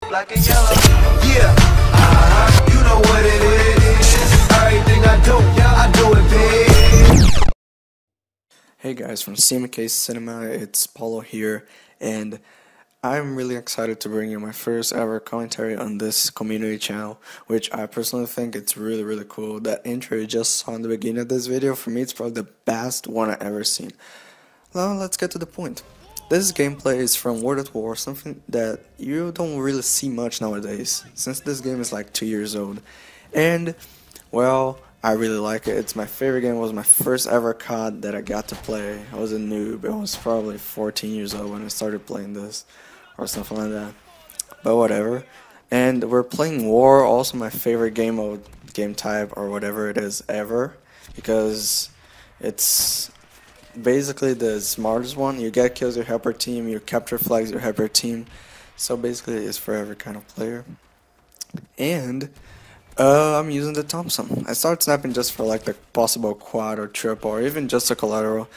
black and yellow. Yeah, you know what it is. Everything I do it big. Hey guys, from CMK Cinema, it's Paulo here, and I'm really excited to bring you my first ever commentary on this community channel, which I personally think it's really cool. That intro you just saw in the beginning of this video, for me it's probably the best one I've ever seen. Now let's get to the point. This gameplay is from World at War, something that you don't really see much nowadays, since this game is like 2 years old. And, well, I really like it. It's my favorite game. It was my first ever COD that I got to play. I was a noob. I was probably 14 years old when I started playing this, or something like that. But whatever. And we're playing War, also my favorite game mode, Gametype, or whatever it is ever, because it's basically the smartest one. You get kills, you help your team. You capture flags, you help your team. So basically it's for every kind of player. And I'm using the Thompson. I started snapping just for like the possible quad or triple or even just a collateral.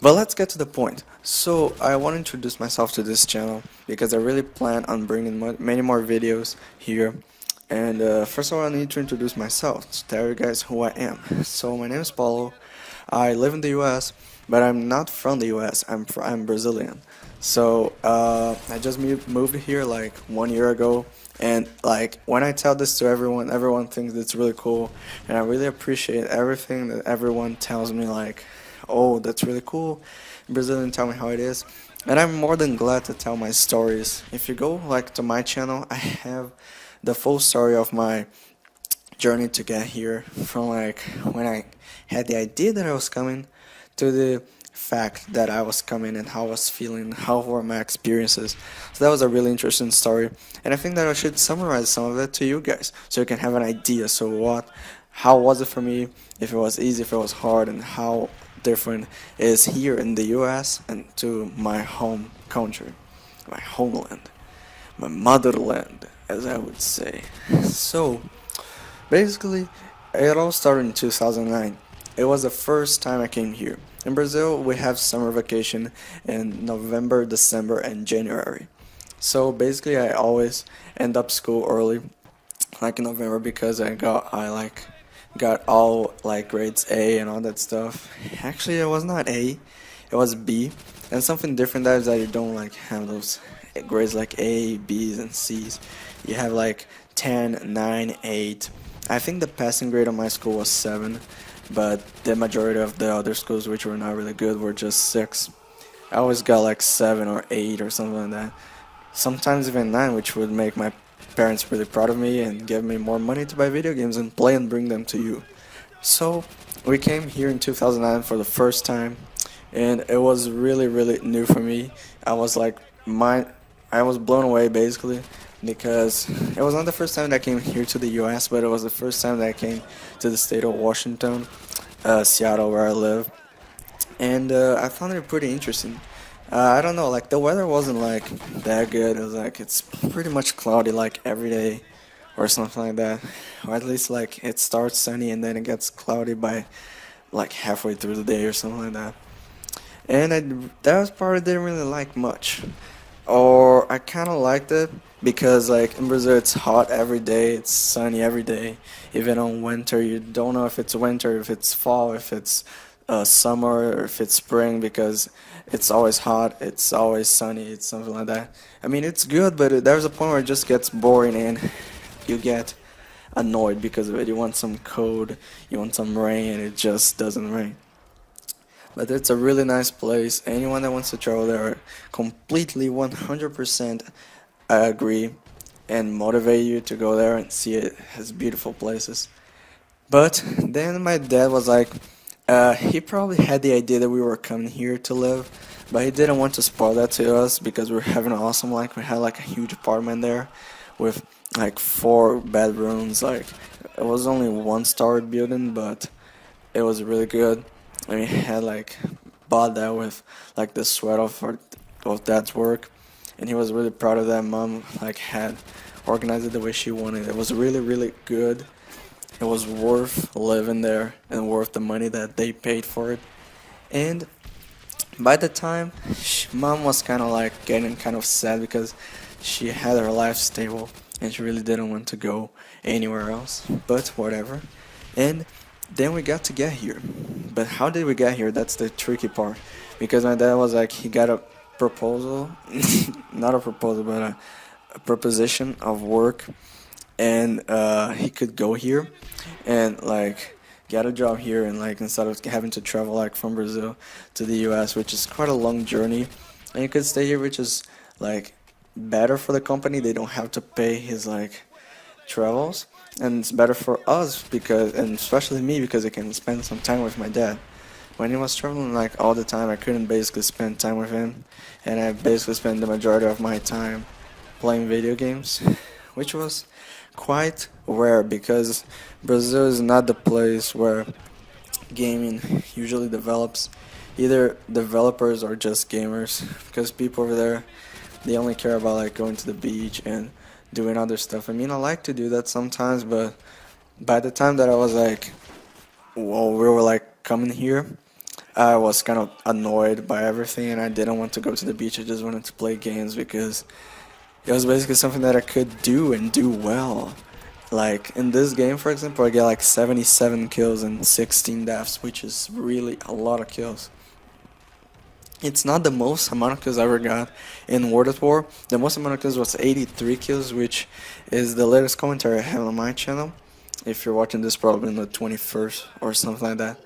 But let's get to the point. So I want to introduce myself to this channel because I really plan on bringing many more videos here. And first of all, I need to introduce myself to tell you guys who I am. So my name is Paulo. I live in the US, but I'm not from the US. I'm Brazilian. So I just moved here like 1 year ago. And like when I tell this to everyone thinks it's really cool, and I really appreciate everything that everyone tells me, like, oh, that's really cool. Brazilian, tell me how it is. And I'm more than glad to tell my stories. If you go like to my channel, I have the full story of my journey to get here, from like when I had the idea that I was coming to the fact that I was coming and how I was feeling, how were my experiences. So that was a really interesting story, and I think that I should summarize some of it to you guys so you can have an idea. So how was it for me, if it was easy, if it was hard, and how different it is here in the US and to my home country, my homeland, my motherland, as I would say. So basically it all started in 2009. It was the first time I came here. In Brazil, we have summer vacation in November, December, and January. So basically, I always end up school early, like in November, because I got all like grades A and all that stuff. Actually, it was not A, it was B, and something different that is that you don't like have those grades like A, B's, and C's. You have like 10, 9, 8. I think the passing grade on my school was 7. But the majority of the other schools, which were not really good, were just 6. I always got like 7 or 8 or something like that. Sometimes even 9, which would make my parents really proud of me and give me more money to buy video games and play and bring them to you. So we came here in 2009 for the first time, and it was really new for me. I was blown away basically, because it was not the first time that I came here to the US, but it was the first time that I came to the state of Washington, Seattle, where I live. And I found it pretty interesting. I don't know, like the weather wasn't like that good. It was like it's pretty much cloudy like every day or something like that. Or at least like it starts sunny and then it gets cloudy by like halfway through the day or something like that. And that was part I didn't really like much. Or I kind of liked it because like in Brazil it's hot every day, it's sunny every day. Even on winter, you don't know if it's winter, if it's fall, if it's summer, or if it's spring, because it's always hot, it's always sunny, it's something like that. I mean, it's good, but there's a point where it just gets boring and you get annoyed because of it. You want some cold, you want some rain, and it just doesn't rain. But it's a really nice place. Anyone that wants to travel there, completely 100% I agree and motivate you to go there and see it. It has beautiful places. But then my dad was like, he probably had the idea that we were coming here to live, but he didn't want to spoil that to us because we were having an awesome life. We had like a huge apartment there with like 4 bedrooms. Like it was only 1-story building, but it was really good. And we had like bought that with like the sweat of dad's work, and he was really proud of that. Mom like had organized it the way she wanted. It was really good. It was worth living there and worth the money that they paid for it. And by the time, Mom was kind of like getting kind of sad because she had her life stable and she really didn't want to go anywhere else, but whatever. And then we got to get here. But how did we get here? That's the tricky part, because my dad was like, he got a proposal, not a proposal, but a proposition of work, and he could go here and like get a job here, and like instead of having to travel like from Brazil to the US, which is quite a long journey, and you could stay here, which is like better for the company. They don't have to pay his like travels, and it's better for us because, and especially me, because I can spend some time with my dad. When he was traveling like all the time, I couldn't basically spend time with him, and I basically spent the majority of my time playing video games, which was quite rare because Brazil is not the place where gaming usually develops. Either developers or just gamers, because people over there, they only care about like going to the beach and doing other stuff. I mean, I like to do that sometimes, but by the time that I was like, well, we were like coming here, I was kind of annoyed by everything, and I didn't want to go to the beach. I just wanted to play games because it was basically something that I could do and do well. Like in this game, for example, I get like 77 kills and 16 deaths, which is really a lot of kills. It's not the most amount of kills I ever got in World at War. The most amount of kills was 83 kills, which is the latest commentary I have on my channel. If you're watching this probably on the 21st or something like that.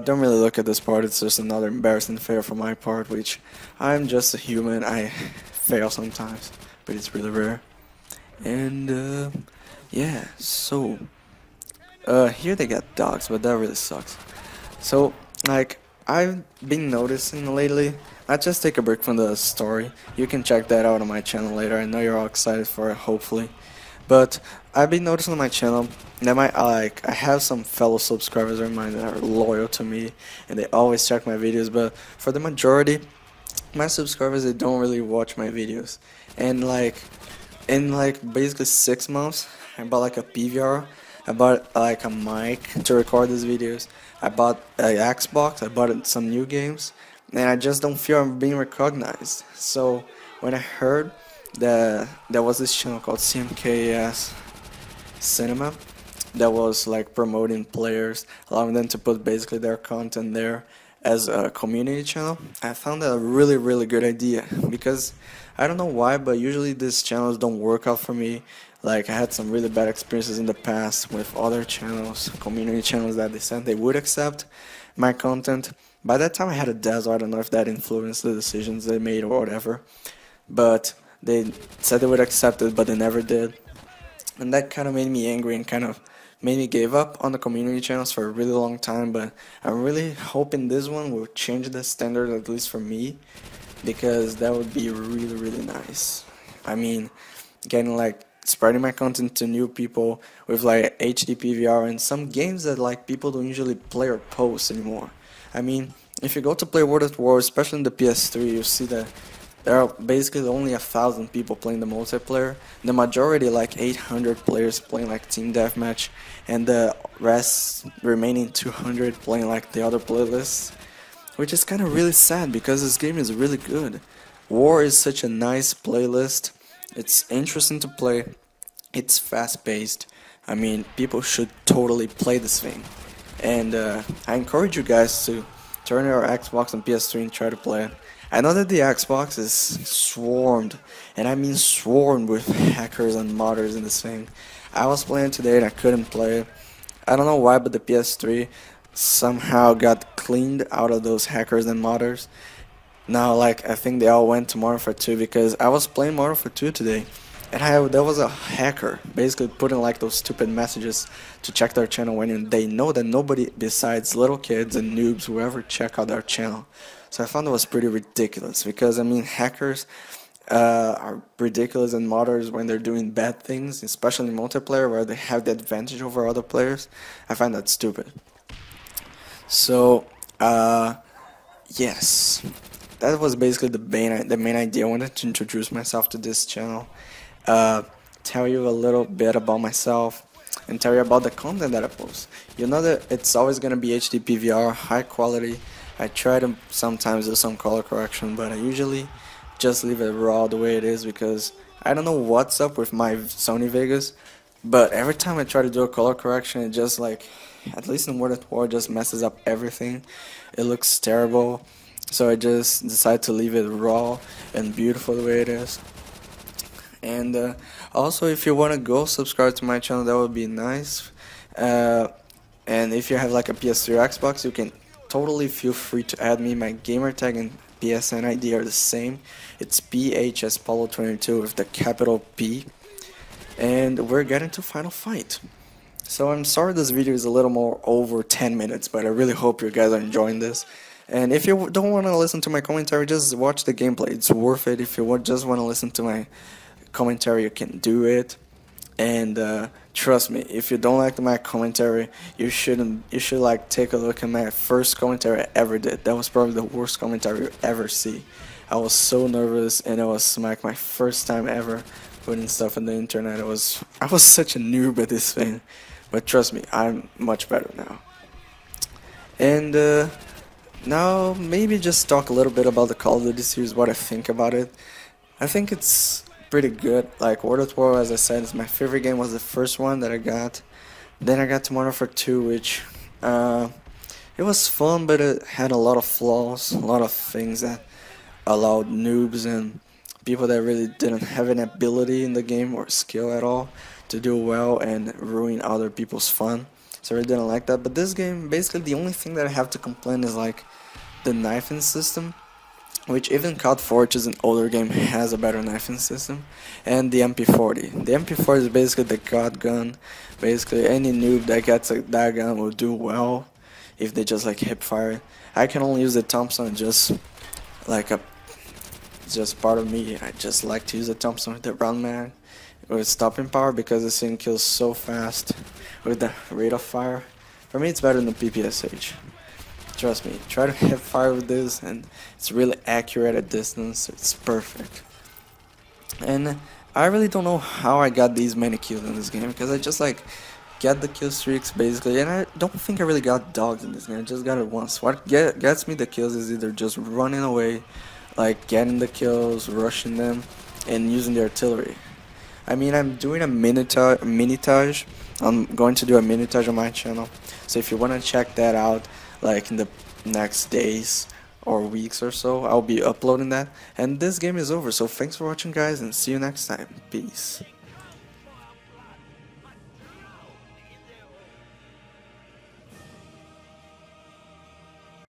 Don't really look at this part, it's just another embarrassing fail from my part, which I'm just a human, I fail sometimes, but it's really rare. And yeah, so here they got dogs, but that really sucks. So like, I've been noticing lately, let's just take a break from the story. You can check that out on my channel later. I know you're all excited for it, hopefully. But I've been noticing on my channel that I have some fellow subscribers of mine that are loyal to me and they always check my videos, but for the majority, my subscribers, they don't really watch my videos. And like in like basically 6 months, I bought like a PVR, I bought like a mic to record these videos, I bought an Xbox, I bought some new games, and I just don't feel I'm being recognized. So when I heard that there was this channel called CMKS Cinema that was like promoting players, allowing them to put basically their content there as a community channel, I found that a really good idea, because I don't know why, but usually these channels don't work out for me. Like I had some really bad experiences in the past with other channels, community channels, that they said they would accept my content. By that time I had a dad, so I don't know if that influenced the decisions they made or whatever, but they said they would accept it, but they never did. And that kind of made me angry and kind of made me give up on the community channels for a really long time. But I'm really hoping this one will change the standard, at least for me, because that would be really nice. I mean, getting like spreading my content to new people with like HD PVR and some games that like people don't usually play or post anymore. I mean, if you go to play World at War, especially in the PS3, you see that there are basically only 1,000 people playing the multiplayer. The majority, like 800 players, playing like team deathmatch, and the rest, remaining 200, playing like the other playlists, which is kind of really sad because this game is really good. War is such a nice playlist. It's interesting to play. It's fast-paced. I mean, people should totally play this thing. And I encourage you guys to turn your Xbox and PS3 and try to play it. I know that the Xbox is swarmed, and I mean swarmed, with hackers and modders in this thing. I was playing today and I couldn't play it. I don't know why, but the PS3 somehow got cleaned out of those hackers and modders. Now, like, I think they all went to Modern Warfare 2, because I was playing Modern Warfare 2 today, and there was a hacker basically putting like those stupid messages to check their channel when they know that nobody besides little kids and noobs will ever check out their channel. So I found it was pretty ridiculous, because I mean, hackers are ridiculous, and modders, when they're doing bad things, especially in multiplayer where they have the advantage over other players, I find that stupid. So yes, that was basically the main idea. I wanted to introduce myself to this channel, tell you a little bit about myself, and tell you about the content that I post. You know that it's always going to be HD PVR, high quality. I try to sometimes do some color correction, but I usually just leave it raw the way it is, because I don't know what's up with my Sony Vegas, but every time I try to do a color correction, it just like, at least in World at War, just messes up everything. It looks terrible, so I just decided to leave it raw and beautiful the way it is. And also, if you want to go subscribe to my channel, that would be nice. And if you have like a PS3 or Xbox, you can totally feel free to add me. My gamer tag and PSN ID are the same. It's Phspaul22 with the capital P. And we're getting to final fight. So I'm sorry this video is a little more over 10 minutes, but I really hope you guys are enjoying this. And if you don't want to listen to my commentary, just watch the gameplay. It's worth it. If you just want to listen to my commentary, you can do it. And trust me, if you don't like my commentary, you should like take a look at my first commentary I ever did. That was probably the worst commentary you ever see. I was so nervous, and it was like my first time ever putting stuff on the internet. I was such a noob at this thing, but trust me, I'm much better now. And now maybe just talk a little bit about the Call of Duty series, what I think about it. I think it's pretty good. Like World at War, as I said, is my favorite game. Was the first one that I got. Then I got to Modern Warfare 2, which it was fun, but it had a lot of flaws, a lot of things that allowed noobs and people that really didn't have an ability in the game or skill at all to do well and ruin other people's fun. So I really didn't like that. But this game, basically the only thing that I have to complain is like the knifing system, which even COD 4, which is an older game, has a better knifing system, and the MP40. The MP40 is basically the god gun. Basically any noob that gets that gun will do well if they just like hip fire it. I can only use the Thompson, just like just part of me. I just like to use the Thompson with the round mag with stopping power, because this thing kills so fast with the rate of fire. For me, it's better than the PPSH. Trust me, try to hip fire with this, and it's really accurate at distance. It's perfect. And I really don't know how I got these many kills in this game, because I just like get the kill streaks basically, and I don't think I really got dogs in this game. I just got it once. What gets me the kills is either just running away, like getting the kills, rushing them, and using the artillery. I mean, I'm doing a minitage. I'm going to do a minitage on my channel, so if you want to check that out, like in the next days or weeks or so, I'll be uploading that. And this game is over, so thanks for watching, guys, and see you next time. Peace.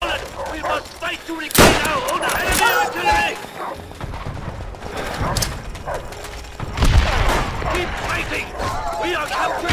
We must fight to reclaim our own artillery! Keep fighting! We are capturing